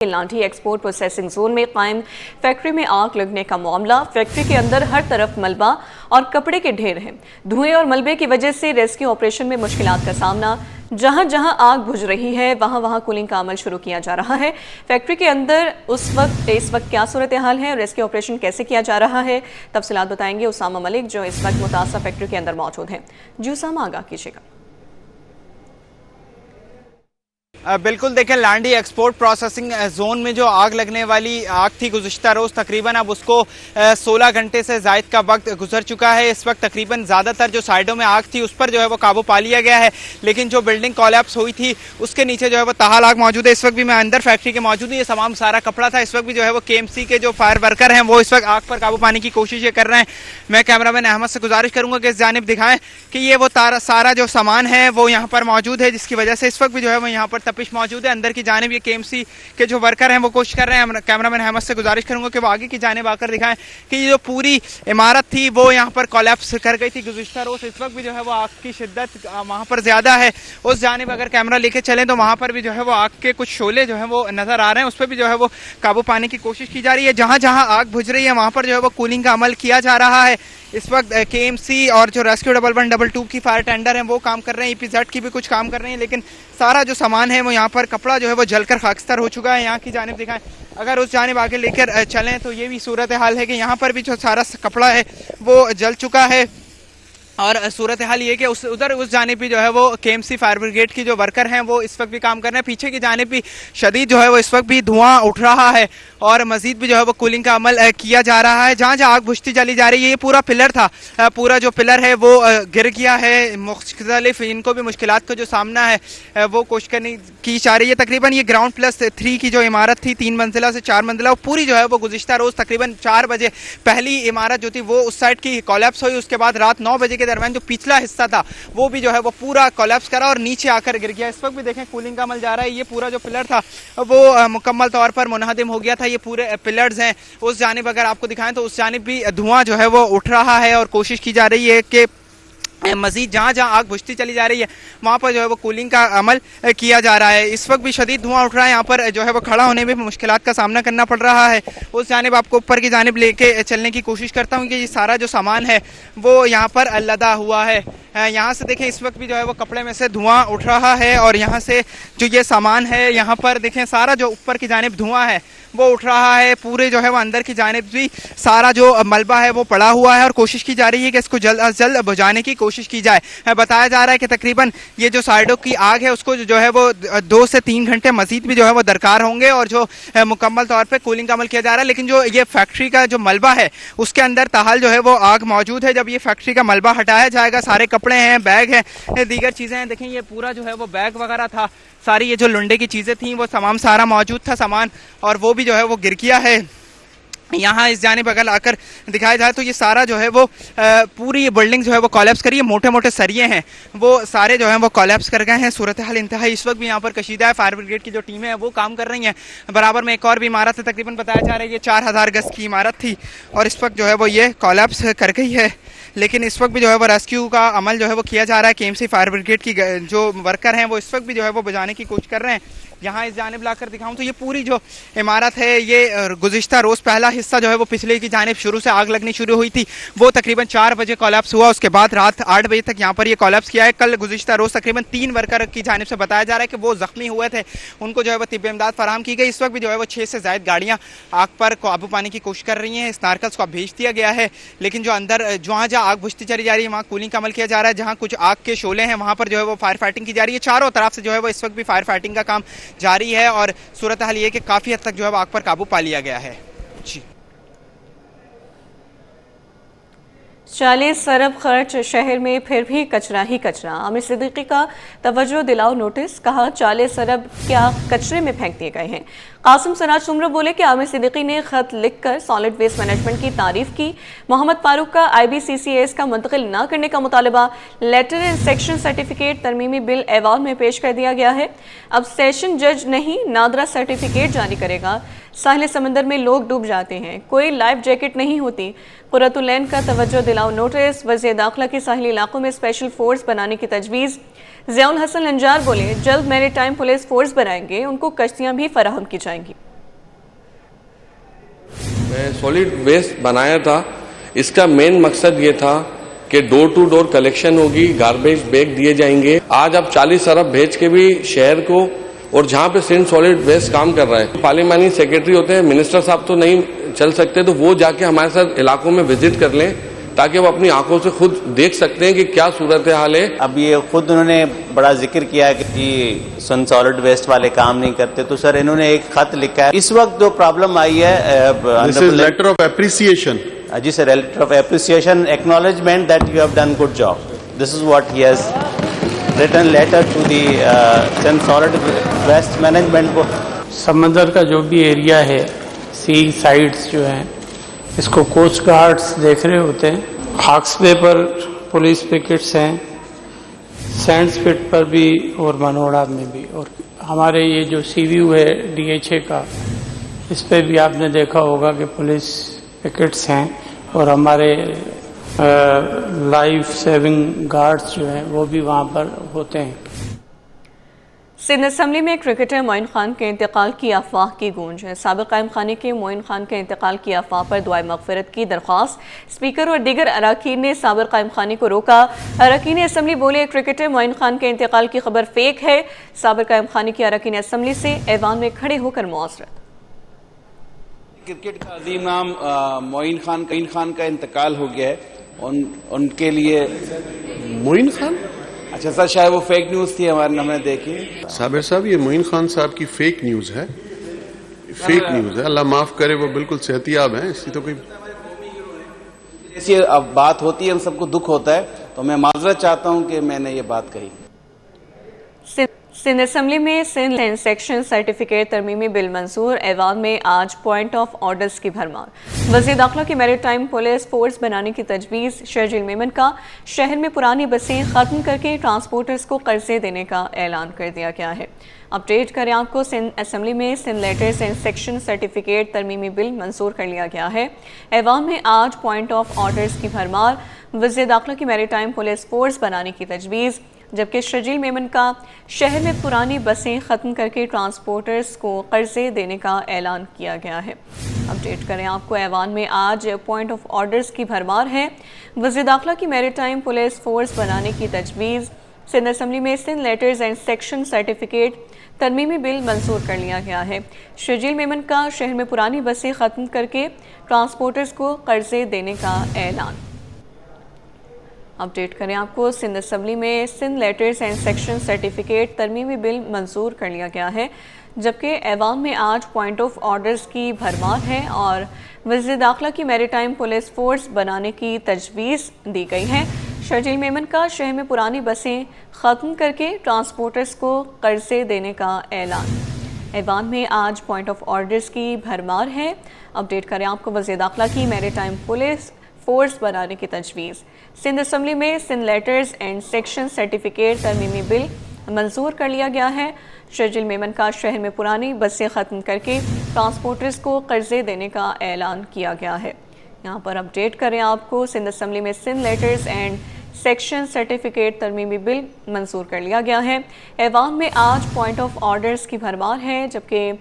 लांठी export processing zone में कायम factory में आग लगने का मामला। फैक्ट्री के अंदर हर तरफ मलबा और कपड़े के ढेर हैं। धुएं और मलबे की वजह से रेस्क्यू ऑपरेशन में मुश्किलात का सामना। जहां जहां आग बुझ रही है वहां वहां कूलिंग का अमल शुरू किया जा रहा है। फैक्ट्री के अंदर इस वक्त क्या सूरत हाल है और रेस्क्यू ऑपरेशन कैसे किया जा रहा है, तफसीलात बताएंगे उसामा मलिक जो इस वक्त मुतासर फैक्ट्री के अंदर मौजूद हैं। जी उसामा, आगाह कीजिएगा। बिल्कुल देखें, लांडी एक्सपोर्ट प्रोसेसिंग जोन में जो आग लगने वाली आग थी गुज़िश्ता रोज़, तकरीबन अब उसको 16 घंटे से ज़ायद का वक्त गुजर चुका है। इस वक्त तकरीबन ज़्यादातर जो साइडों में आग थी उस पर जो है वो काबू पा लिया गया है, लेकिन जो बिल्डिंग कोलैप्स हुई थी उसके नीचे जो है वो ताहाल आग मौजूद है। इस वक्त भी मैं अंदर फैक्ट्री के मौजूद हूँ। ये तमाम सारा कपड़ा था। इस वक्त भी जो है वो KMC के जो फायर वर्कर हैं वो इस वक्त आग पर काबू पाने की कोशिश ये कर रहे हैं। मैं कैमरामैन अहमद से गुजारिश करूँगा कि इस जानिब दिखाएं कि ये वो सारा जो सामान है वो यहाँ पर मौजूद है, जिसकी वजह से इस वक्त भी जो है वो यहाँ पर तपिश मौजूद है। अंदर की जानिब ये KMC के जो वर्कर हैं वो कोशिश कर रहे हैं। कैमरामैन अहमद से गुजारिश करूंगा कि वो आगे की जानिब आकर दिखाएं कि ये जो पूरी इमारत थी वो यहाँ पर कोलैप्स कर गई थी गुज़िश्ता रोज़। इस वक्त भी जो है वो आग की शिद्दत वहाँ पर ज़्यादा है। उस जानिब अगर कैमरा लेके चलें तो वहाँ पर भी जो है वो आग के कुछ शोले जो है वो नज़र आ रहे हैं। उस पर भी जो है वो काबू पाने की कोशिश की जा रही है। जहाँ जहाँ आग बुझ रही है वहाँ पर जो है वो कूलिंग का अमल किया जा रहा है। इस वक्त KMC और जो रेस्क्यू 112 की फायर टेंडर हैं वो काम कर रहे हैं। EPZ की भी कुछ काम कर रहे हैं, लेकिन सारा जो सामान है वो यहाँ पर कपड़ा जो है वो जलकर खाकस्तर हो चुका है। यहाँ की जानिब दिखाएं, अगर उस जानिब आगे लेकर चलें तो ये भी सूरत हाल है कि यहाँ पर भी जो सारा कपड़ा है वो जल चुका है। और सूरत हाल ये कि उस जानिब भी जो है वो KMC फायर ब्रिगेड की जो वर्कर हैं वो इस वक्त भी काम कर रहे हैं। पीछे की जानिब भी शदीद जो है वो इस वक्त भी धुआं उठ रहा है और मजीद भी जो है वो कूलिंग का अमल किया जा रहा है। जहाँ जहाँ आग बुझती चली जा रही है, ये पूरा पिलर था, पूरा जो पिलर है वो गिर गया है। मुख्तलिफ इनको भी मुश्किलात का जो सामना है वो कोशिश करने की जा रही है। तकरीबन ये ग्राउंड +3 की जो इमारत थी, 3 मंजिला से 4 मंजिला, वो पूरी जो है वो गुज़िश्ता रोज़ तकरीबन 4 बजे पहली इमारत जो थी वो उस साइड की कोलैप्स हुई। उसके बाद रात 9 बजे के दरमियान जो पिछला हिस्सा था वो भी जो है वो पूरा कोलैप्स करा और नीचे आकर गिर गया। इस वक्त भी देखें कूलिंग का अमल जा रहा है। ये पूरा जो पिलर था वो मुकम्मल तौर पर मुनहदिम हो गया था। ये पूरे पिलर्स हैं। उस जानिब अगर आपको दिखाएं तो उस जानिब भी धुआं जो है वो उठ रहा है और कोशिश की जा रही है कि मजीद जहाँ जहाँ आग बुझती चली जा रही है वहाँ पर जो है वो कूलिंग का अमल किया जा रहा है। इस वक्त भी शदीद धुआं उठ रहा है। यहाँ पर जो है वो खड़ा होने में भी मुश्किलात का सामना करना पड़ रहा है। उस जानिब आपको ऊपर की जानिब लेके चलने की कोशिश करता हूँ कि ये सारा जो सामान है वो यहाँ पर लदा हुआ है। यहाँ से देखें इस वक्त भी जो है वो कपड़े में से धुआं उठ रहा है और यहाँ से जो ये सामान है यहाँ पर देखें सारा जो ऊपर की जानिब धुआं है वो उठ रहा है। पूरे जो है वो अंदर की जानिब भी सारा जो मलबा है वो पड़ा हुआ है और कोशिश की जा रही है कि इसको जल्द अज जल्द बुझाने की कोशिश की जाए। बताया जा रहा है कि तकरीबन ये जो साइडों की आग है उसको जो है वो 2 से 3 घंटे मजीद भी जो है वो दरकार होंगे और जो मुकम्मल तौर पर कूलिंग का अमल किया जा रहा है। लेकिन जो ये फैक्ट्री का जो मलबा है उसके अंदर ताहाल जो है वो आग मौजूद है। जब ये फैक्ट्री का मलबा हटाया जाएगा, सारे कपड़े हैं, बैग हैं, दीगर चीज़ें हैं, देखें ये पूरा जो है वो बैग वगैरह था, सारी ये जो लुंडे की चीज़ें थी वो तमाम सारा मौजूद था सामान, और वो भी जो है वो गिर गया है। यहाँ इस जानिब अगर आकर दिखाया जाए तो ये सारा जो है वो पूरी ये बिल्डिंग जो है वो कोलैप्स करी है। मोटे मोटे सरिये हैं वो सारे जो हैं वो कोलैप्स कर गए हैं। सूरत हाल इंतहाई इस वक्त भी यहाँ पर कशीदा है। फायर ब्रिगेड की जो टीमें हैं वो काम कर रही हैं। बराबर में एक और भी इमारत है, तकरीबन बताया जा रहा है ये 4000 गज की इमारत थी और इस वक्त जो है वो ये कोलैप्स कर गई है। लेकिन इस वक्त भी जो है वो रेस्क्यू का अमल जो है वो किया जा रहा है। KMC फायर ब्रिगेड की जो वर्कर हैं वो इस वक्त भी जो है वो बुझाने की कोशिश कर रहे हैं। यहाँ इस जानिब लाकर दिखाऊं तो ये पूरी जो इमारत है ये गुज़िश्ता रोज़ पहला हिस्सा जो है वो पिछले की जानिब शुरू से आग लगनी शुरू हुई थी वो तकरीबन 4 बजे कोलैप्स हुआ। उसके बाद रात 8 बजे तक यहाँ पर ये कोलैप्स किया है। कल गुज़िश्ता रोज़ तकरीबन 3 वर्कर की जानिब से बताया जा रहा है कि वो ज़ख्मी हुए थे, उनको जो है वो तिब्बी इमदाद फराहम की गई। इस वक्त भी जो है वो 6 से ज़ायद गाड़ियाँ आग पर काबू पाने की कोशिश कर रही हैं। स्नार्कल्स को भेज दिया गया है, लेकिन जो अंदर जहाँ जहाँ आग बुझती चली जा रही है वहाँ कूलिंग का अमल किया जा रहा है। जहाँ कुछ आग के शोले हैं वहाँ पर जो है वो फायर फाइटिंग की जा रही है। चारों तरफ से जो है वो इस वक्त भी फायर फाइटिंग का काम जारी है और सूरत हाल ये कि काफ़ी हद तक जो है आग पर काबू पा लिया गया है। जी 40 अरब खर्च, शहर में फिर भी कचरा ही कचरा। आमिर सिद्दीकी का तवज्जो दिलाओ नोटिस, कहा 40 अरब क्या कचरे में फेंक दिए गए हैं। कासिम सराज सुमरा बोले कि आमिर सिद्दीकी ने खत लिखकर सॉलिड वेस्ट मैनेजमेंट की तारीफ की। मोहम्मद फारूक का IBCCS का मुंतकिल न करने का मुतालबा। लेटर एंड सेक्शन सर्टिफिकेट तरमीमी बिल ऐवान में पेश कर दिया गया है। अब सेशन जज नहीं नादरा सर्टिफिकेट जारी करेगा। साहिल समंदर में लोग डूब जाते हैं, कोई लाइफ जैकेट नहीं होती। कुर्रतुलैन का तवज्जो दिलाओ नोटिस, वज़ीर दाखिला की साहिली इलाकों में स्पेशल फोर्स बनाने की तजवीज़। ज़ियाउल हसन लंजार बोले जल्द मैरीटाइम पुलिस फोर्स बनाएंगे, उनको कश्तियाँ भी फराहम की जाएंगी। मैं सॉलिड वेस्ट बनाया था। इसका मेन मकसद ये था कि डोर टू डोर कलेक्शन होगी, गार्बेज बैग दिए जाएंगे। आज आप 40 अरब भेज के भी शहर को, और जहां पे सिंध सॉलिड वेस्ट काम कर रहा है, पार्लियामानी सेक्रेटरी होते हैं, मिनिस्टर साहब तो नहीं चल सकते, तो वो जाके हमारे साथ इलाकों में विजिट कर लें ताकि वो अपनी आंखों से खुद देख सकते हैं कि क्या सूरत हाल है। अब ये खुद उन्होंने बड़ा जिक्र किया कि सन सॉलिड वेस्ट वाले काम नहीं करते, तो सर इन्होंने एक खत लिखा है। इस वक्त जो प्रॉब्लम आई है, this is letter of appreciation. जी sir, letter of appreciation, acknowledgement that you have done good job. This is what he has written letter to the Sindh solid waste management को। समंदर का जो भी एरिया है, सी साइड्स जो हैं, इसको कोस्ट गार्ड्स देख रहे होते हैं। हाक्स बे पर पुलिस पिकेट्स हैं, सैंड्स पिट पर भी और मनोड़ा में भी, और हमारे ये जो सी व्यू है DHA का, इस पे भी आपने देखा होगा कि पुलिस पिकेट्स हैं, और हमारे लाइफ सेविंग गार्ड्स जो हैं वो भी वहाँ पर होते हैं। सिंध असम्बली में क्रिकेटर मोइन खान के इंतकाल की अफवाह की गूंज है। साबिक कायम खाने के मोइन खान के इंतकाल की अफवाह पर दुआए मगफिरत की दरख्वास्त। स्पीकर और दीगर अरकान ने साबिक कायम खाने को रोका। अरकान असम्बली बोले क्रिकेटर मोइन खान के इंतकाल की खबर फेक है। साबिक कायम खाने की अरकान असम्बली से ऐवान में खड़े होकर मुआसरत। क्रिकेट का अजीम नाम मोइन खान का इंतकाल हो गया है। उनके लिए मोइन खान, अच्छा सर, शायद वो फेक न्यूज थी, हमने देखी। साबिर साहब, ये मोइन खान साहब की फेक न्यूज है, फेक न्यूज है। अल्लाह माफ करे, वो बिल्कुल सेहतियाब हैं, इसकी तो कोई ऐसी अब बात होती है, हम सबको दुख होता है, तो मैं माजरत चाहता हूं कि मैंने ये बात कही। सिंध असम्बली में सिंध सेक्शन सर्टिफिकेट तरमीमी बिल मंजूर। ऐवान में आज पॉइंट ऑफ ऑर्डर्स की भरमार। वज़ीर दाखिला की मैरीटाइम पुलिस फोर्स बनाने की तजवीज़। शर्जील मेमन का शहर में पुरानी बसें खत्म करके ट्रांसपोर्टर्स को कर्जे देने का ऐलान कर दिया गया है। अपडेट करें आपको, सिंध असम्बली में Sindh letters and section certificate तरमीमी बिल मंजूर कर लिया गया है। ऐवान में आज पॉइंट ऑफ ऑर्डर्स की भरमार। वज़ीर दाखिला की मैरीटाइम पुलिस फोर्स बनाने की तजवीज़, जबकि शर्जील मेमन का शहर में पुरानी बसें ख़त्म करके ट्रांसपोर्टर्स को कर्जे देने का ऐलान किया गया है। अपडेट करें आपको, ऐवान में आज पॉइंट ऑफ ऑर्डर्स की भरमार है। वज़ीर दाखिला की मैरीटाइम पुलिस फोर्स बनाने की तजवीज़। सिंध असम्बली में Sindh letters and section certificate तरमीमी बिल मंजूर कर लिया गया है। शर्जील मेमन का शहर में पुरानी बसें ख़त्म करके ट्रांसपोर्टर्स को कर्जे देने का ऐलान। अपडेट करें आपको, सिंध असम्बली में Sindh letters and section certificate तरमीमी बिल मंजूर कर लिया गया है, जबकि ऐवान में आज पॉइंट ऑफ ऑर्डर्स की भरमार है और वज़ीर दाखिला की मैरीटाइम पुलिस फोर्स बनाने की तजवीज़ दी गई है। शर्जील मेमन का शहर में पुरानी बसें ख़त्म करके ट्रांसपोर्टर्स को कर्जे देने का ऐलान। ऐवान में आज पॉइंट ऑफ ऑर्डर्स की भरमार है। अपडेट करें आपको, वज़ीर दाखिला की मैरीटाइम पुलिस फोर्स बनाने की तजवीज़। सिंध असम्बली में Sindh letters and section certificate तरमीमी बिल मंजूर कर लिया गया है। शर्जील मेमन का शहर में पुरानी बसें ख़त्म करके ट्रांसपोर्टर्स को कर्जे देने का ऐलान किया गया है। यहाँ पर अपडेट करें आपको, सिंध असम्बली में Sindh letters and section certificate तरमीमी बिल मंजूर कर लिया गया है। ऐवान में आज पॉइंट ऑफ ऑर्डर्स की भरमार है, जबकि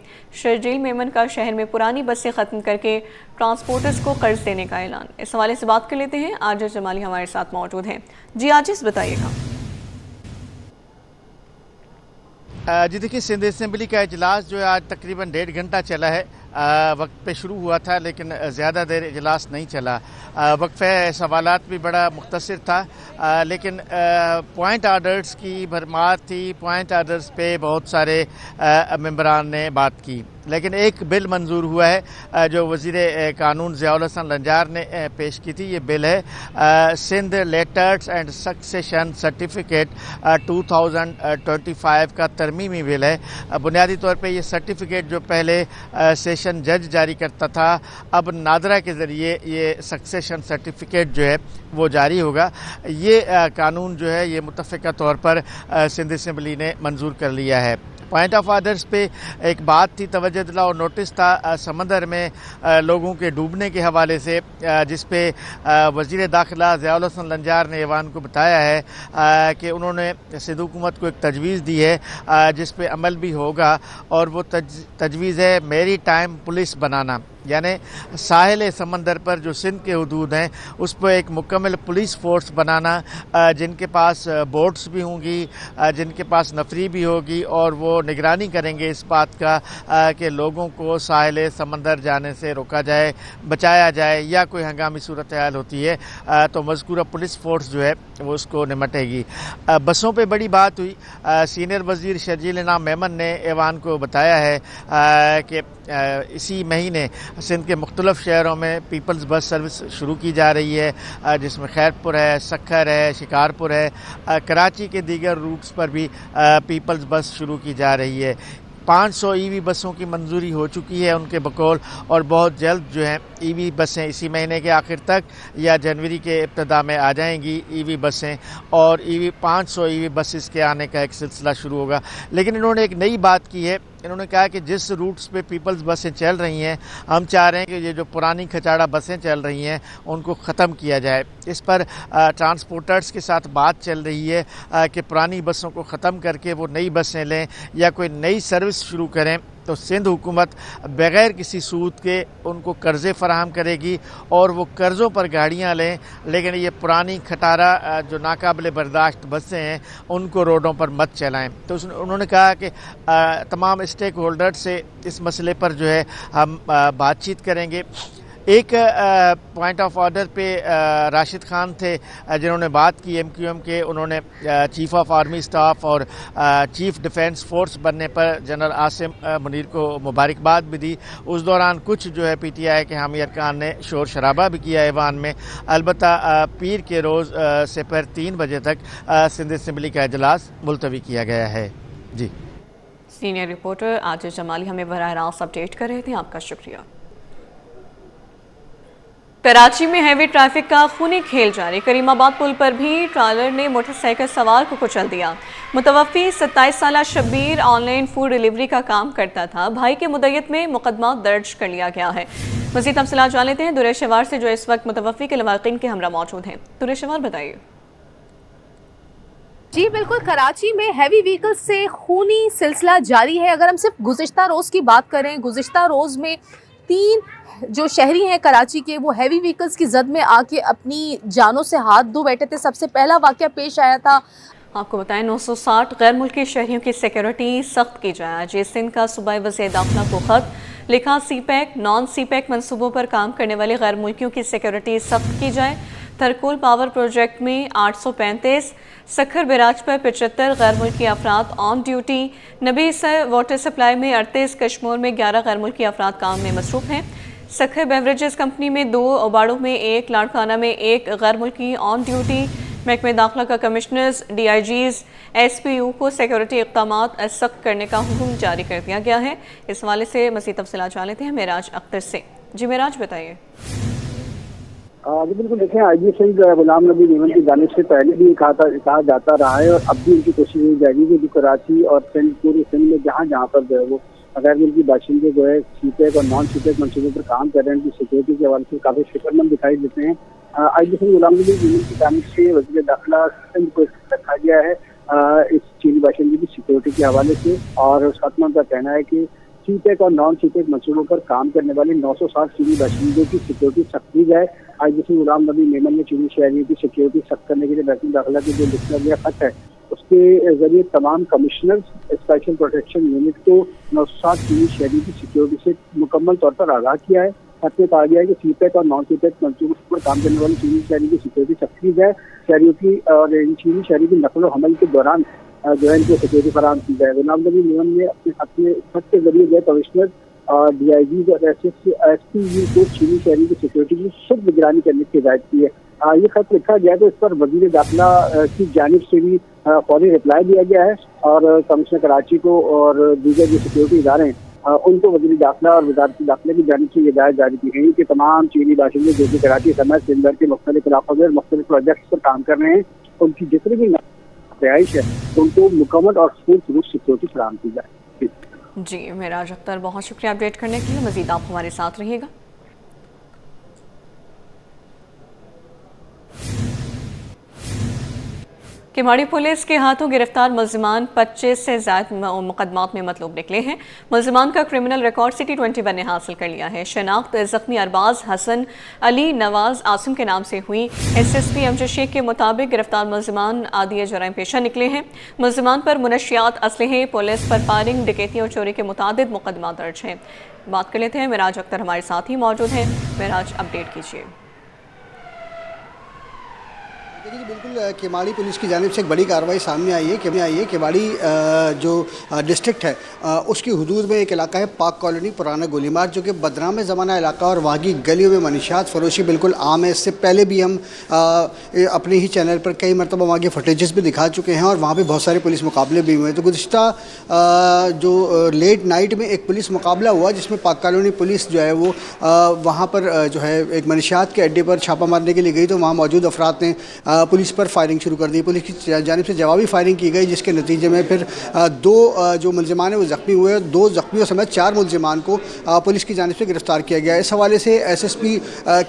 शर्जील मेमन का शहर में पुरानी बसें ख़त्म करके ट्रांसपोर्टर्स को कर्ज देने का ऐलान। इस हवाले से बात कर लेते हैं, आजिज़ जमाली हमारे साथ मौजूद हैं। जी आजिज़, बताइएगा। जी देखिए, सिंध असम्बली का इजलास जो है आज तकरीबन 1.5 घंटा चला है। वक्त पे शुरू हुआ था, लेकिन ज़्यादा देर इजलास नहीं चला। वक्फ़े सवालात भी बड़ा मुख्तसर था, लेकिन पॉइंट आर्डर्स की भरमार थी। पॉइंट आर्डर्स पे बहुत सारे मेंबरान ने बात की, लेकिन एक बिल मंजूर हुआ है जो वज़ीर कानून ज़ियाउल हसन लंजार ने पेश की थी। ये बिल है Sindh letters and succession certificate 2025 का तरमीमी बिल है। बुनियादी तौर पे ये सर्टिफिकेट जो पहले सेशन जज जारी करता था, अब नादरा के ज़रिए ये सक्सेशन सर्टिफिकेट जो है वो जारी होगा। ये कानून जो है ये मुतफ़िका तौर पर सिंध असम्बली ने मंजूर कर लिया है। पॉइंट ऑफ ऑर्डर्स पे एक बात थी, तवज्जो दिलाओ नोटिस था समंदर में लोगों के डूबने के हवाले से, जिस पे वज़ीर दाखिला ज़ियाउल हसन लंजार ने ऐवान को बताया है कि उन्होंने सिंध हुकूमत को एक तजवीज़ दी है जिस पे अमल भी होगा, और वो तजवीज़ है मेरी टाइम पुलिस बनाना। यानी साहिल समंदर पर जो सिंध के हदूद हैं उस पर एक मुकम्मल पुलिस फोर्स बनाना, जिनके पास बोट्स भी होंगी, जिनके पास नफरी भी होगी और वो निगरानी करेंगे इस बात का कि लोगों को साहिल समंदर जाने से रोका जाए, बचाया जाए, या कोई हंगामी सूरत हाल होती है तो मज़कूरा पुलिस फोर्स जो है वो उसको निमटेगी। बसों पे बड़ी बात हुई। सीनियर वज़ीर शर्जील इनाम मेमन ने ऐवान को बताया है कि इसी महीने सिंध के मुख्तलिफ़ शहरों में पीपल्स बस सर्विस शुरू की जा रही है, जिसमें खैरपुर है, सखर है, शिकारपुर है। कराची के दीगर रूट्स पर भी पीपल्स बस शुरू की जा रही है। 500 ईवी बसों की मंजूरी हो चुकी है उनके बकौल, और बहुत जल्द जो है ईवी बसें इसी महीने के आखिर तक या जनवरी के इब्तदा में आ जाएंगी ईवी बसें, और 500 ईवी बसेस के आने का एक सिलसिला शुरू होगा। लेकिन इन्होंने एक नई बात की है। इन्होंने कहा कि जिस रूट्स पे पीपल्स बसें चल रही हैं, हम चाह रहे हैं कि ये जो पुरानी खचाड़ा बसें चल रही हैं उनको ख़त्म किया जाए। इस पर ट्रांसपोर्टर्स के साथ बात चल रही है कि पुरानी बसों को ख़त्म करके वो नई बसें लें या कोई नई सर्विस शुरू करें, तो सिंध हुकूमत बग़ैर किसी सूद के उनको कर्ज़े फराहम करेगी और वो कर्ज़ों पर गाड़ियाँ लें, लेकिन ये पुरानी खटारा जो नाकाबिल बर्दाश्त बसें हैं उनको रोडों पर मत चलाएं। तो उन्होंने कहा कि तमाम स्टेक होल्डर से इस मसले पर जो है हम बातचीत करेंगे। एक पॉइंट ऑफ ऑर्डर पे राशिद खान थे जिन्होंने बात की MQM के। उन्होंने चीफ ऑफ आर्मी स्टाफ और चीफ डिफेंस फोर्स बनने पर जनरल आसिम मुनीर को मुबारकबाद भी दी। उस दौरान कुछ जो है PTI के हामी अरकान ने शोर शराबा भी किया ऐवान में। अलबत्ता पीर के रोज़ से पर 3 बजे तक सिंध असम्बली का इजलास मुलतवी किया गया है। जी, सीनियर रिपोर्टर आजिज जमाली हमें बराह रास्त अपडेट कर रहे थे, आपका शुक्रिया। कराची में हैवी ट्रैफिक का खूनी खेल जारी। करीमाबाद पुल पर भी ट्रालर ने मोटरसाइकिल सवार को कुचल दिया। मुतवफ़ी 27 साला शब्बीर ऑनलाइन फूड डिलीवरी का काम करता था। भाई के मुद्दत में मुकदमा दर्ज कर लिया गया है। मज़ीद तफसीलात जान लेते हैं दुरेशवार से, जो इस वक्त मुतवफ़ी के लवाकिन के हमरा मौजूद हैं। दुरेशवार बताइए। जी बिल्कुल, कराची में हैवी व्हीकल से खूनी सिलसिला जारी है। अगर हम सिर्फ गुज़िश्ता रोज़ की बात करें, गुज़िश्ता रोज़ में 3 जो शहरी हैं कराची के, वो हैवी व्हीकल्स की जद में आके अपनी जानों से हाथ धो बैठे थे। सबसे पहला वाक़या पेश आया था, आपको बताएं, 960 गैर मुल्की शहरियों की सिक्योरिटी सख्त की जाए। जे सिंध का सूबाई वज़ीर दाखिला को ख़त लिखा, CPEC नॉन CPEC मनसूबों पर काम करने वाले गैर मुल्कियों की सिक्योरिटी सख्त की जाए। थरकोल पावर प्रोजेक्ट में 835, सखर बैराज पर 75 गैर मुल्की अफराद on duty. Nabi water supply में 38, कश्मीर में 11 गैर मुल्की अफराद काम में मसरूफ़ हैं। सखर बेवरेजेस कंपनी में 2, ओबाड़ों में 1, लाड़काना में 1 गैर मुल्की ऑन ड्यूटी। महकमे दाखिला का कमिश्नर्स, DIGs, SPU को सिक्योरिटी इक़दामात सख्त करने का हुक्म जारी कर दिया गया है। इस हवाले से मज़ीद तफसीलात जान लेते हैं मेराज अख्तर से। जी मेराज, बताइए। जी बिल्कुल, देखें, IG सिंध गुलाम नबी मेमन की जानिब से पहले भी कहा जाता रहा है और अब भी उनकी कोशिश की जाएगी कि जो कराची और सिंध, पूरे सिंध में जहाँ जहाँ पर जो है वो गैर मुल्की बाशिंदे जो है CPEC और नॉन CPEC मनसूबों पर काम कर रहे हैं, उनकी सिक्योरिटी के हवाले से काफ़ी फिक्रमंद दिखाई देते हैं। IG सिंध गुलाम नबी मेमन की जानिब से वज़ीर दाखिला सिंध को रखा गया है इस चीनी बाशिंदे की सिक्योरिटी के हवाले से, और उस खत्म का कहना है कि CPEC और नॉन CPEC मनसूबों पर काम करने वाले 960 चीनी बाशिंदों की सिक्योरिटी सख्त की जाए। IG सिंध गुलाम नबी मेमन ने चीनी शहरियों की सिक्योरिटी सख्त करने के लिए महकमे दाखिला की जो लिखा गया खत है उसके जरिए तमाम कमिश्नर्स स्पेशल प्रोटेक्शन यूनिट को 960 चीनी शहरियों की सिक्योरिटी से मुकम्मल तौर पर आगाह किया है। खत में कहा गया है कि CPEC और नॉन CPEC मनसूबों पर काम करने वाले चीनी शहरियों की सिक्योरिटी सख्त की जाए। शहरियों की और चीनी शहरियों की नकल हमल के दौरान जो है इनको सिक्योरिटी फराहम की जाए। गुलाम नबी मेमन ने अपने खत के जरिए गए कमिश्नर और DIGs और SPU को चीनी शहरी की सिक्योरिटी की सख्त निगरानी करने की हिदायत की है। ये खत लिखा गया तो इस पर वज़ीर दाखिला की जानिब से भी फौरी रिप्लाई दिया गया है और कमिश्नर कराची को और दीगर जो सिक्योरिटी इदारे हैं उनको वज़ीर दाखिला और वज़ारत दाखिला की जानिब से हिदायत जारी की गई कि तमाम चीनी बाशिंदे जो कि कराची समेत सिंध भर के मुख्तलिफ इलाकों में मुख्तलिफ प्रोजेक्ट्स पर काम कर रहे हैं, उनकी जितनी भी रिहाइश है उनको मुकम्मल और फुल सिक्योरिटी फराहम की जाए। जी मेराज अख्तर, बहुत शुक्रिया अपडेट करने के लिए। मज़ीद आप हमारे साथ रहिएगा। किमाड़ी पुलिस के हाथों गिरफ्तार मुल्जिमान 25 से ज्यादा मुकदमात में मतलूब निकले हैं। मुल्जिमान का क्रिमिनल रिकॉर्ड सिटी 21 ने हासिल कर लिया है। शनाख्त जख्मी अरबाज हसन अली नवाज आसिम के नाम से हुई। SSP अमजद शेख के मुताबिक गिरफ्तार मुल्जिमान आदि जराइम पेशा निकले हैं। मुल्जिमान पर मुनशियात, असलहे, पुलिस पर फायरिंग, डकैती और चोरी के मुतादिद मुकदमा दर्ज हैं। बात कर लेते हैं, मिराज अख्तर हमारे साथ ही मौजूद हैं। मिराज, अपडेट कीजिए। देखिए, बिल्कुल किमाड़ी पुलिस की जानिब से एक बड़ी कार्रवाई सामने आई है। किमाड़ी जो डिस्ट्रिक्ट है उसकी हुदूद में एक इलाका है पाक कॉलोनी पुराना गोलीमार, जो कि बदनाम ज़माना इलाका और वहाँ की गलियों में मनशियात फरोशी बिल्कुल आम है। इससे पहले भी हम अपने ही चैनल पर कई मरतबा वहाँ के फुटेजेस भी दिखा चुके हैं और वहाँ पर बहुत सारे पुलिस मुकाबले भी हुए। तो गुज़िश्ता जो लेट नाइट में एक पुलिस मुकाबला हुआ जिसमें पाक कॉलोनी पुलिस जो है वो वहाँ पर जो है एक मनशियात के अड्डे पर छापा मारने के लिए गई, तो वहाँ मौजूद अफराद ने पुलिस पर फायरिंग शुरू कर दी। पुलिस की जानिब से जवाबी फायरिंग की गई, जिसके नतीजे में फिर दो जो मुल्जिमान हैं वो ज़ख्मी हुए। 2 ज़ख्मियों समेत 4 मुल्जिमान को पुलिस की जानिब से गिरफ्तार किया गया। इस हवाले से SSP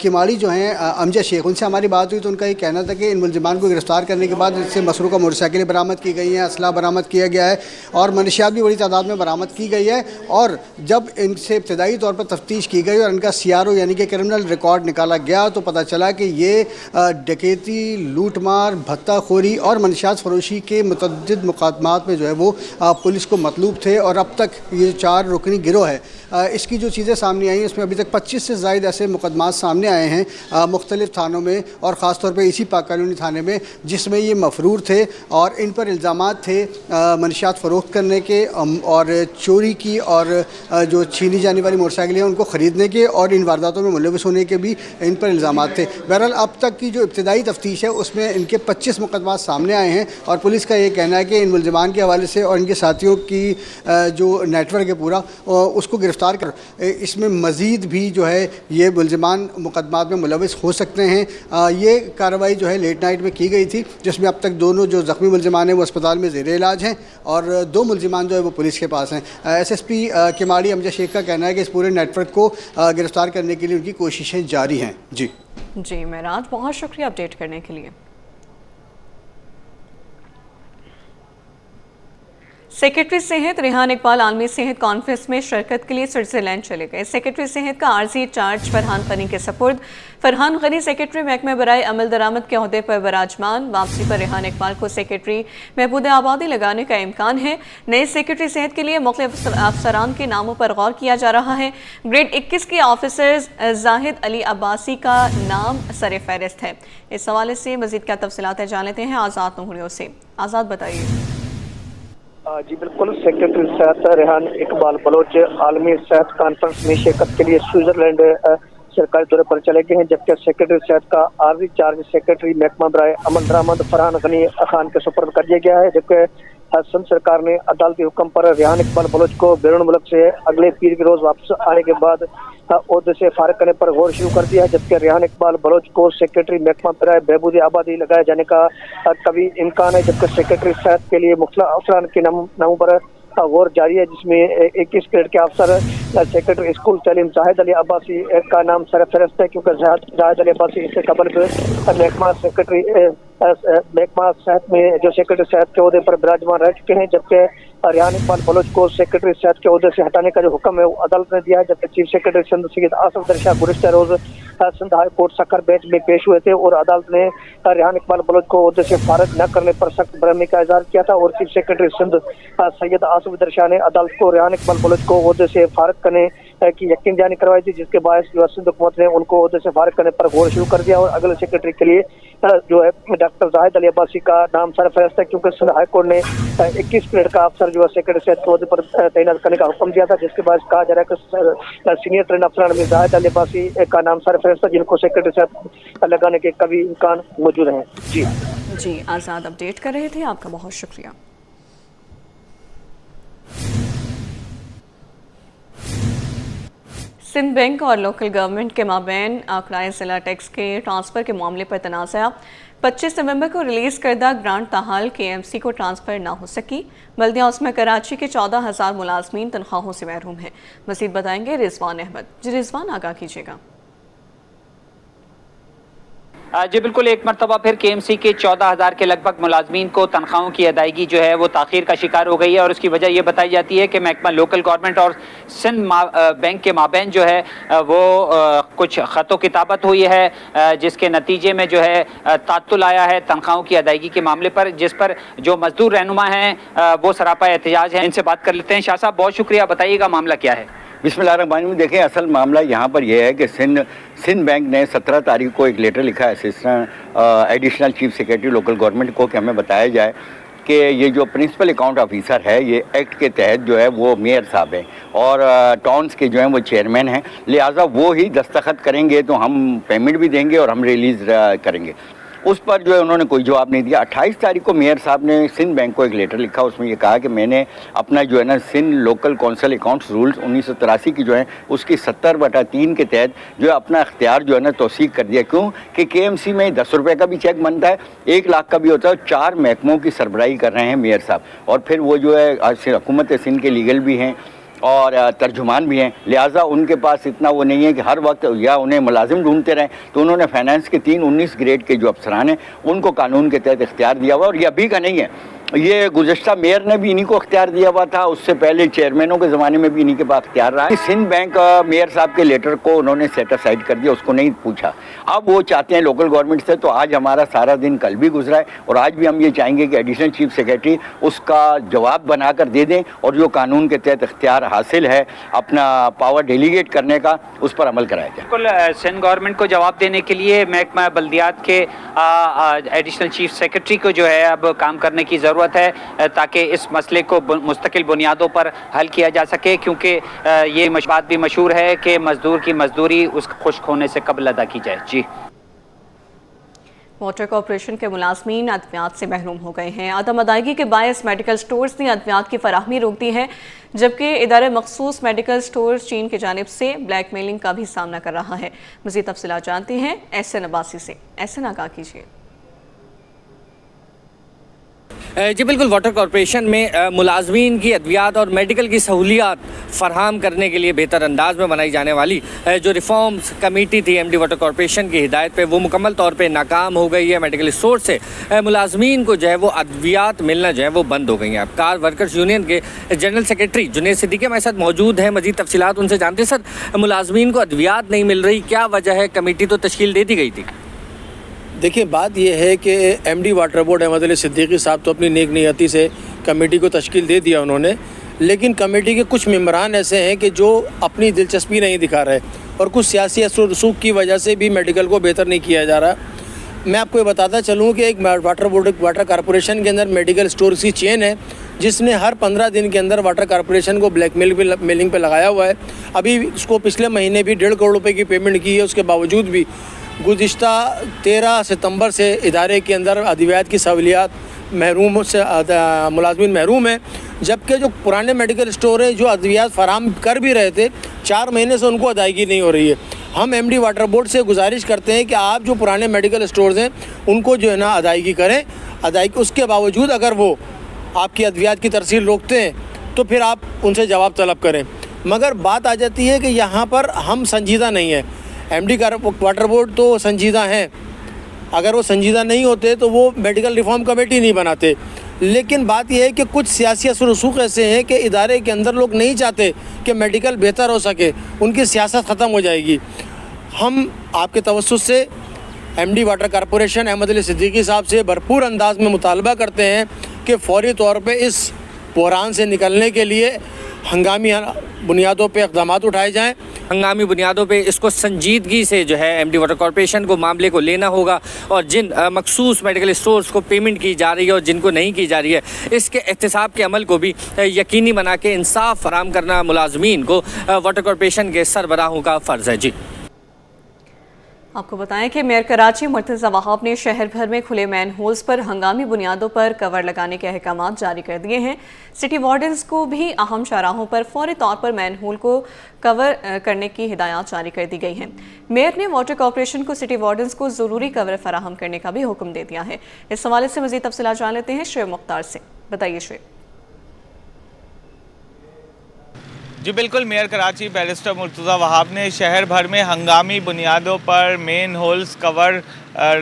किमाड़ी जो हैं अमजद शेख, उनसे हमारी बात हुई तो उनका ये कहना था कि इन मुल्जिमान को गिरफ्तार करने के बाद इससे मसरूक़ा मोटरसाइकिलें बरामद की गई हैं, असला बरामद किया गया है और मनशियात भी बड़ी तादाद में बरामद की गई है। और जब इनसे इब्तदाई तौर पर तफ्तीश की गई और इनका CRO यानी कि क्रिमिनल रिकॉर्ड निकाला गया तो पता चला कि ये डकैती, लूटमार, भत्ताखोरी और मनशियात फरोशी के मुतअद्दिद मुकदमात में जो है वो पुलिस को मतलूब थे। और अब तक ये 4 रुकनी गिरोह है, इसकी जो चीज़ें सामने आई हैं इसमें अभी तक 25 से ज़ायद ऐसे मुकदमात सामने आए हैं मुख्तलिफ़ थानों में और ख़ास तौर पर इसी पाक कॉलोनी थाने में, जिसमें ये मफरूर थे और इन पर इल्ज़ामात थे मनशियात फ़रोख्त करने के और चोरी की और जो छीनी जाने वाली मोटरसाइकिलें उनको ख़रीदने के और इन वारदातों में मुलविस होने के भी इन पर इल्ज़ामात थे। बहरहाल अब तक की जो इब्तदाई तफ्तीश है उसमें इनके 25 मुकदमा सामने आए हैं और पुलिस का ये कहना है कि इन मुल्जिमान के हवाले से और इनके साथियों की जो नेटवर्क है पूरा उसको गिरफ्तार कर इसमें मज़ीद भी जो है ये मुल्जिमान मुकदमात में मुलविस हो सकते हैं। ये कार्रवाई जो है लेट नाइट में की गई थी, जिसमें अब तक दोनों जो ज़ख्मी मुल्जिमान हैं वो अस्पताल में ज़ेर इलाज हैं और 2 मुल्जिमान जो है वो पुलिस के पास हैं। SSP किमाड़ी अमजद शेख का कहना है कि इस पूरे नेटवर्क को गिरफ्तार करने के लिए उनकी कोशिशें जारी हैं। जी मेराज, बहुत शुक्रिया अपडेट करने के लिए। सेक्रेटरी सेहत रेहान इकबाल आलमी सेहत कॉन्फ्रेंस में शिरकत के लिए स्विट्जरलैंड चले गए। सेक्रेटरी सेहत का आर्जी चार्ज फरहान गनी के सपुर्द। फरहान गनी सेक्रेटरी महकमा बराए अमल दरामद के अहदे पर बराजमान। वापसी पर रेहान इकबाल को सेक्रेटरी महबूद आबादी लगाने का इम्कान है। नए सेक्रेटरी सेहत के लिए मुख्तलिफ अफसरान के नामों पर गौर किया जा रहा है। ग्रेड 21 के ऑफिसर जाहिद अली अब्बासी का नाम सर फहरिस्त है। इस हवाले से मजीद क्या तफसीलात जान लेते हैं आज़ाद नूरियों से। आज़ाद, बताइए। जी बिल्कुल, सेक्रेटरी सेहत रेहान इकबाल बलोच आलमी सेहत कॉन्फ्रेंस में शिरकत के लिए स्विट्जरलैंड सरकारी दौरे पर चले गए हैं, जबकि सेक्रेटरी सेहत का आर्जी चार्ज सेक्रेटरी महकमा बराए अमल दरामद फरहान गनी खान के सुपुर्द कर दिया गया है। जबकि असम सरकार ने अदालती हुक्म पर रेहान इकबाल बलोच को बैरून मुल्क से अगले पीर के रोज वापस आने के बाद ओहदे से फारिग करने पर गौर शुरू कर दिया है। जबकि रेहान इकबाल बलोच को सेक्रेटरी महकमा बराए बहबूद आबादी लगाए जाने का कभी इम्कान है। जबकि सेक्रेटरी सेहत के लिए मुख्तलिफ अफसरान के नामों पर गौर जारी है, जिसमें 21 ग्रेड के अफसर सेक्रेटरी स्कूल तालीम जाहिद अली अब्बासी का नाम सर फहरिस्त है, क्योंकि जाहिद अली अब्बासी इससे कबल महकमा सेहत में जो सेक्रेटरी सेहत के ओहदे पर विराजमान रह चुके हैं। जबकि रेहान इकबाल बलोच को सेक्रेटरी सेहत के ओहदे से हटाने का जो हुक्म है वो अदालत ने दिया है। जबकि चीफ सेक्रेटरी सिंध सैयद आसिफ दरशाह गुज़िश्ता रोज Sindh high court Sukkur bench में पेश हुए थे और अदालत ने रेहान इकबाल बलोच को ओहदे से फारिग न करने पर सख्त बरहमी का इजहार किया था और चीफ सेक्रेटरी सिंध सैयद आसिफ दरशाह ने अदालत को रेहान इकबाल बलोच को ओहदे से फारिग करने की यकीन जानी करवाई थी, जिसके बाद सिंध हुकूमत ने उनको ओहदे से फारिग करने पर गौर शुरू कर दिया और अगले सेक्रेटरी के लिए जो है डॉक्टर जाहिद अली अब्बासी का नाम सर फहरिस्त है, क्योंकि सिंध हाई कोर्ट ने 21 ग्रेड का अफसर जो है सेक्रेटरी सेहत के ओहदे पर तैनात करने का हुक्म दिया था, जिसके बाद कहा जा रहा है कि सीनियर ट्रेन अफसरान में जाहिद अली अब्बासी का नाम सर फहरिस्त है, जिनको सेक्रेटरी सेहत लगाने के कभी इम्कान मौजूद हैं। जी आज़ाद अपडेट कर रहे थे, आपका बहुत शुक्रिया। सिंध बैंक और लोकल गवर्नमेंट के माबैन आंकड़ाए ज़िला टैक्स के ट्रांसफ़र के मामले पर तनाज़ा। 25 नवंबर को रिलीज़ करदा ग्रांट ताहाल KMC को ट्रांसफ़र ना हो सकी। बल्दिया उसमें कराची के 14,000 मुलाजमीन तनख्वाहों से महरूम हैं। मज़ीद बताएंगे रिजवान अहमद। जी रिजवान, आगाह कीजिएगा। जी बिल्कुल, एक मरतबा फिर केएमसी के 14,000 के लगभग मुलाजमीन को तनख्वाहों की अदायगी जो है वो ताख़ीर का शिकार हो गई है और उसकी वजह ये बताई जाती है कि महकमा लोकल गवर्नमेंट और सिंध बैंक के माबैन जो है वो कुछ ख़तो किताबत हुई है, जिसके नतीजे में जो है तातुल आया है तनख्वाहों की अदायगी के मामले पर, जिस पर जो मजदूर रहनुमा हैं वो सरापा एहतजाज हैं। इनसे बात कर लेते हैं। शाह साहब बहुत शुक्रिया, बताइएगा मामला क्या है? बिस्मिल्लाहिर्रहमानिर्रहीम। देखें, असल मामला यहाँ पर यह है कि सिंध बैंक ने 17 तारीख को एक लेटर लिखा है assistant additional chief secretary local government को कि हमें बताया जाए कि ये जो प्रिंसिपल अकाउंट ऑफिसर है ये एक्ट के तहत जो है वो मेयर साहब हैं और टाउन्स के जो हैं वो चेयरमैन हैं, लिहाजा वो ही दस्तखत करेंगे तो हम पेमेंट भी देंगे और हम रिलीज़ करेंगे। उस पर जो है उन्होंने कोई जवाब नहीं दिया। 28 तारीख को मेयर साहब ने सिंध बैंक को एक लेटर लिखा, उसमें ये कहा कि मैंने अपना जो है ना Sindh local council accounts rules 1983 की जो है उसकी 70/3 के तहत जो है अपना इख्तियार जो है ना तौसीक कर दिया। क्यों कि केएमसी में 10 रुपये का भी चेक बनता है, 1 लाख का भी होता है। 4 महकमों की सरबराही कर रहे हैं मेयर साहब और फिर वो जो है हुकूमत सिंध के लीगल भी हैं और तर्जुमान भी हैं, लिहाजा उनके पास इतना वो नहीं है कि हर वक्त या उन्हें मुलाजिम ढूंढते रहें। तो उन्होंने फाइनेंस के 19 ग्रेड के जो अफसरान हैं उनको कानून के तहत इख्तियार दिया हुआ और ये अभी का नहीं है, ये गुज़श्ता मेयर ने भी इन्हीं को इख्तियार दिया हुआ था, उससे पहले चेयरमैनों के ज़माने में भी इन्हीं के पास इख्तियार रहा है। सिंध बैंक मेयर साहब के लेटर को उन्होंने सेट असाइड कर दिया, उसको नहीं पूछा। अब वो चाहते हैं लोकल गवर्नमेंट से, तो आज हमारा सारा दिन कल भी गुजरा है और आज भी हम ये चाहेंगे कि एडिशनल चीफ सेक्रेटरी उसका जवाब बनाकर दे दें और जो कानून के तहत इख्तियार हासिल है अपना पावर डेलीगेट करने का उस पर अमल कराया जाए। बिल्कुल, सिंध गवर्नमेंट को जवाब देने के लिए महकमा बल्दियात के एडिशनल चीफ सेक्रेटरी को जो है अब काम करने की ज़रूरत है ताकि इस मसले को मुस्तकिल बुनियादों पर हल किया जा सके, क्योंकि ये बात भी मशहूर है कि मजदूर की मजदूरी उस खुश्क होने से कबल अदा की जाए। जी, वाटर कॉरपोरेशन के मुलाजमीन अद्वियात से महरूम हो गए हैं। अदम अदायगी के बायस मेडिकल स्टोर्स ने अद्वियात की फराहमी रोक दी है, जबकि इदारे मखसूस मेडिकल स्टोर्स चीन की जानिब से ब्लैकमेलिंग का भी सामना कर रहा है। मज़ीद तफसीलात जानते हैं एहसन अब्बासी से। एहसन, आगाह कीजिए। जी बिल्कुल, वाटर कॉरपोरेशन में मुलाजमीन की अद्वियात और मेडिकल की सहूलियात फ़राहम करने के लिए बेहतर अंदाज में बनाई जाने वाली जो रिफॉर्म्स कमेटी थी एमडी वाटर कॉरपोरेशन की हिदायत पे, वो मुकम्मल तौर पे नाकाम हो गई है। मेडिकल स्टोर से मुलाजमीन को जो है वो अद्वियात मिलना जो है वो बंद हो गई हैं। कार वर्कर्स यूनियन के जनरल सेक्रेटरी जुनैद सिद्दीकी हमारे साथ मौजूद हैं, मज़ीद तफसीलात उनसे जानते हैं। सर, मुलाजमीन को अद्वियात नहीं मिल रही, क्या वजह है? कमेटी तो तश्कील दे दी गई थी। देखिए, बात यह है कि MD water board Ahmed Ali Siddiqui sahab तो अपनी नेक नियति से कमेटी को तश्कील दे दिया उन्होंने, लेकिन कमेटी के कुछ मेंबरान ऐसे हैं कि जो अपनी दिलचस्पी नहीं दिखा रहे और कुछ सियासी असर रसूख की वजह से भी मेडिकल को बेहतर नहीं किया जा रहा। मैं आपको ये बताता चलूँ कि एक वाटर कॉरपोरेशन के अंदर मेडिकल स्टोर की चेन है जिसने हर 15 दिन के अंदर वाटर कॉरपोरेशन को ब्लैकमेलिंग पे लगाया हुआ है। अभी उसको पिछले महीने भी 1.5 करोड़ रुपये की पेमेंट की है, उसके बावजूद भी गुज़िश्ता 13 सितंबर से इदारे के अंदर अद्वियात की सहूलियात महरूम से मुलाजमीन महरूम हैं, जबकि जो पुराने मेडिकल स्टोर है जो अद्वियात फराम कर भी रहे थे 4 महीने से उनको अदायगी नहीं हो रही है। हम एमडी वाटर बोर्ड से गुजारिश करते हैं कि आप जो पुराने मेडिकल स्टोर्स हैं उनको जो है ना अदायगी करें। अदायगी उसके बावजूद अगर वो आपकी अद्वियात की तरसील रोकते हैं तो फिर आप उनसे जवाब तलब करें। मगर बात आ जाती है कि यहाँ पर हम संजीदा नहीं है। एमडी वाटर बोर्ड तो संजीदा हैं, अगर वो संजीदा नहीं होते तो वो मेडिकल रिफॉर्म कमेटी नहीं बनाते। लेकिन बात यह है कि कुछ सियासी असर रसूख ऐसे हैं कि इदारे के अंदर लोग नहीं चाहते कि मेडिकल बेहतर हो सके, उनकी सियासत ख़त्म हो जाएगी। हम आपके तवस्सुस से MD water corporation Ahmed Ali Siddiqui sahab से भरपूर अंदाज में मुतालबा करते हैं कि फौरी तौर पे इस बहरान से निकलने के लिए हंगामी बुनियादों पे इक़दाम उठाए जाएं। हंगामी बुनियादों पे इसको संजीदगी से जो है एमडी वाटर कॉरपोरेशन को मामले को लेना होगा और जिन मखसूस मेडिकल स्टोर्स को पेमेंट की जा रही है और जिनको नहीं की जा रही है, इसके एहतसाब के अमल को भी यकीनी बना के इंसाफ फराहम करना मुलाजमीन को वाटर कॉरपोरेशन के सरबराहों का फ़र्ज़ है। जी, आपको बताएं कि मेयर कराची मुर्तज़ा वहाब ने शहर भर में खुले मैन होल्स पर हंगामी बुनियादों पर कवर लगाने के अहकाम जारी कर दिए हैं। सिटी वार्डन्स को भी अहम शाहराहों पर फौरी तौर पर मैन होल को कवर करने की हिदायत जारी कर दी गई हैं। मेयर ने वाटर कॉरपोरेशन को सिटी वार्डन्स को ज़रूरी कवर फराहम करने का भी हुक्म दे दिया है। इस हवाले से मज़ीद तफसीलात जान लेते हैं शुएब मुख्तार से। बताइए शुएब। जी बिल्कुल, मेयर कराची बैरिस्टर मुर्तज़ा वहाब ने शहर भर में हंगामी बुनियादों पर मेन होल्स कवर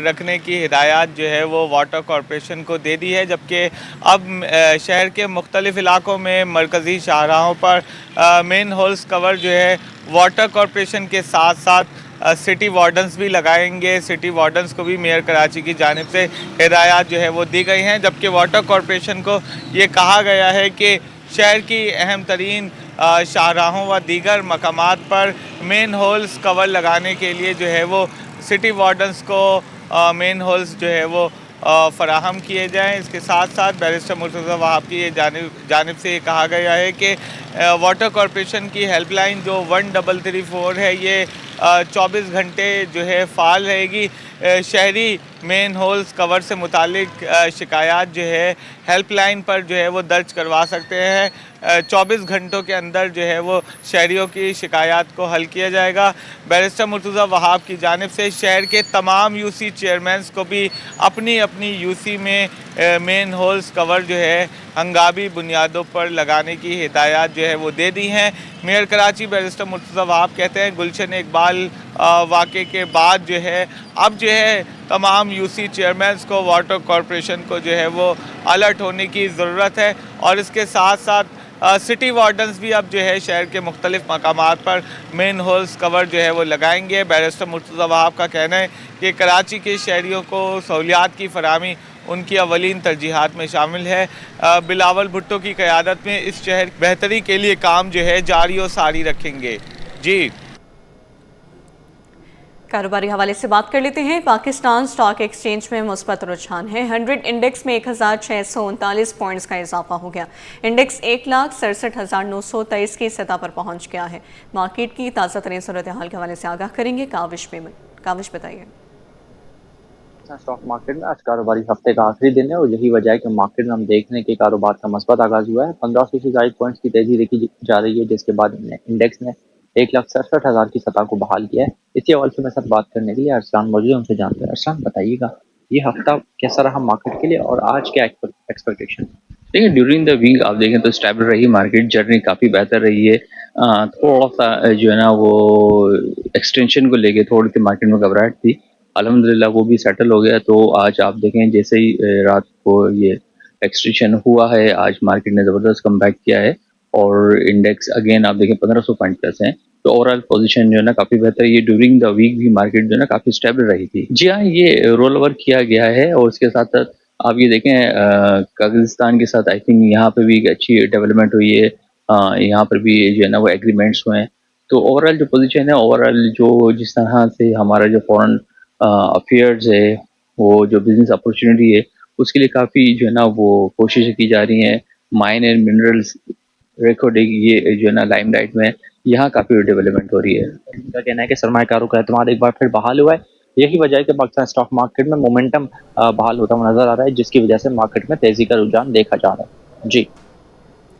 रखने की हिदायत जो है वो वाटर कॉरपोरेशन को दे दी है, जबकि अब शहर के मुख्तलिफ़ इलाकों में मरकज़ी शाहराहों पर मेन होल्स कवर जो है वाटर कॉरपोरेशन के साथ साथ सिटी वार्डन्स भी लगाएंगे। सिटी वार्डन्स को भी मेयर कराची की जानिब से हिदायत जो है वो दी गई हैं, जबकि वाटर कॉरपोरेशन को ये कहा गया है कि शहर की अहम तरीन शाहराहों व दीगर मकामात पर मेन होल्स कवर लगाने के लिए जो है वो सिटी वार्डन्स को मेन होल्स जो है वो फराहम किए जाएं। इसके साथ साथ बैरिस्टर मुर्तज़ा वहाब की ये जानिब से ये कहा गया है कि वाटर कॉरपोरेशन की हेल्पलाइन जो 1334 है ये 24 घंटे जो है फ़ाल रहेगी। शहरी मेन होल्स कवर से मुतालिक शिकायत जो है हेल्पलाइन पर जो है वो दर्ज करवा सकते हैं। 24 घंटों के अंदर जो है वो शहरियों की शिकायत को हल किया जाएगा। बैरिस्टर मुर्तज़ा वहाब की जानिब से शहर के तमाम यूसी चेयरमैन्स को भी अपनी अपनी यूसी में मेन होल्स कवर जो है हंगामी बुनियादों पर लगाने की हिदायत जो है वो दे दी हैं। मेयर कराची बैरिस्टर मुर्तज़ा वहाब कहते हैं गुलशन इकबाल वाक़े के बाद जो है अब जो है तमाम यूसी चेयरमैन्स को वाटर कॉरपोरेशन को जो है वो अलर्ट होने की ज़रूरत है और इसके साथ साथ सिटी वार्डन्स भी अब जो है शहर के मुख्तलिफ़ मकामात पर मेन होल्स कवर जो है वो लगाएंगे। बैरिस्टर मुर्तज़ा वहाब का कहना है कि कराची के शहरियों को सहूलियात की फराहमी उनकी अवलीन तरजीहात में शामिल है। बिलावल भुट्टो की क़यादत में इस शहर बेहतरी के लिए काम जो है जारी और सारी रखेंगे। जी कारोबारी हवाले से बात कर लेते हैं। पाकिस्तान स्टॉक एक्सचेंज में मुस्बत रुझान है। 100 इंडेक्स में 1639 पॉइंट्स का इजाफा हो गया। इंडेक्स 1,67,923 की सतह पर पहुंच गया है। मार्केट की ताज़ा तरीन सूरत हाल के हवाले से आगाह करेंगे काविश मेमन। काविश बताइए। स्टॉक मार्केट में आज कारोबारी हफ्ते का आखिरी दिन है और यही वजह है कि मार्केट में हम देख रहे हैं कि कारोबार का मस्बत आगाज हुआ है। 1500 से ज्यादा पॉइंट्स की तेजी देखी जा रही है, जिसके बाद इंडेक्स ने 1,67,000 की सतह को बहाल किया है। इसी हवाले से मेरे साथ बात करने के लिए अरसलान मौजूद है, उनसे जानते हैं। अरसलान बताइएगा ये हफ्ता कैसा रहा मार्केट के लिए और आज क्या एक्सपेक्टेशन? देखिए ड्यूरिंग द वीक आप देखें तो स्टेबल रही मार्केट, जर्नी काफ़ी बेहतर रही है। थोड़ा सा जो है ना वो एक्सटेंशन को लेके थोड़ी सी मार्केट में घबराहट थी, अल्हम्दुलिल्लाह वो भी सेटल हो गया। तो आज आप देखें जैसे ही रात को ये एक्सटेंशन हुआ है, आज मार्केट ने ज़बरदस्त कम बैक किया है और इंडेक्स अगेन आप देखें 1500 पॉइंट प्लस हैं। तो ओवरऑल पोजीशन जो है ना काफ़ी बेहतर है। ये ड्यूरिंग द वीक भी मार्केट जो है ना काफ़ी स्टेबल रही थी। जी हाँ, ये रोल ओवर किया गया है और उसके साथ साथ आप ये देखें कजाकिस्तान के साथ आई थिंक यहाँ पे भी एक अच्छी डेवलपमेंट हुई है। यहाँ पर भी जो है ना वो एग्रीमेंट्स हुए हैं। तो ओवरऑल जो पोजीशन है, ओवरऑल जो जिस तरह से हमारा जो फॉरेन अफेयर्स है, वो जो बिजनेस अपॉर्चुनिटी है, उसके लिए काफ़ी जो है ना वो कोशिशें की जा रही हैं। माइन एंड मिनरल्स रिकॉर्डिंग ये जो है ना लाइमलाइट में यहाँ काफ़ी डेवलपमेंट हो रही है। उनका कहना है कि सरमायाकारों का एतमाद एक बार फिर बहाल हुआ है। यही वजह है कि पाकिस्तान स्टॉक मार्केट में मोमेंटम बहाल होता हुआ नजर आ रहा है, जिसकी वजह से मार्केट में तेजी का रुझान देखा जा रहा है। जी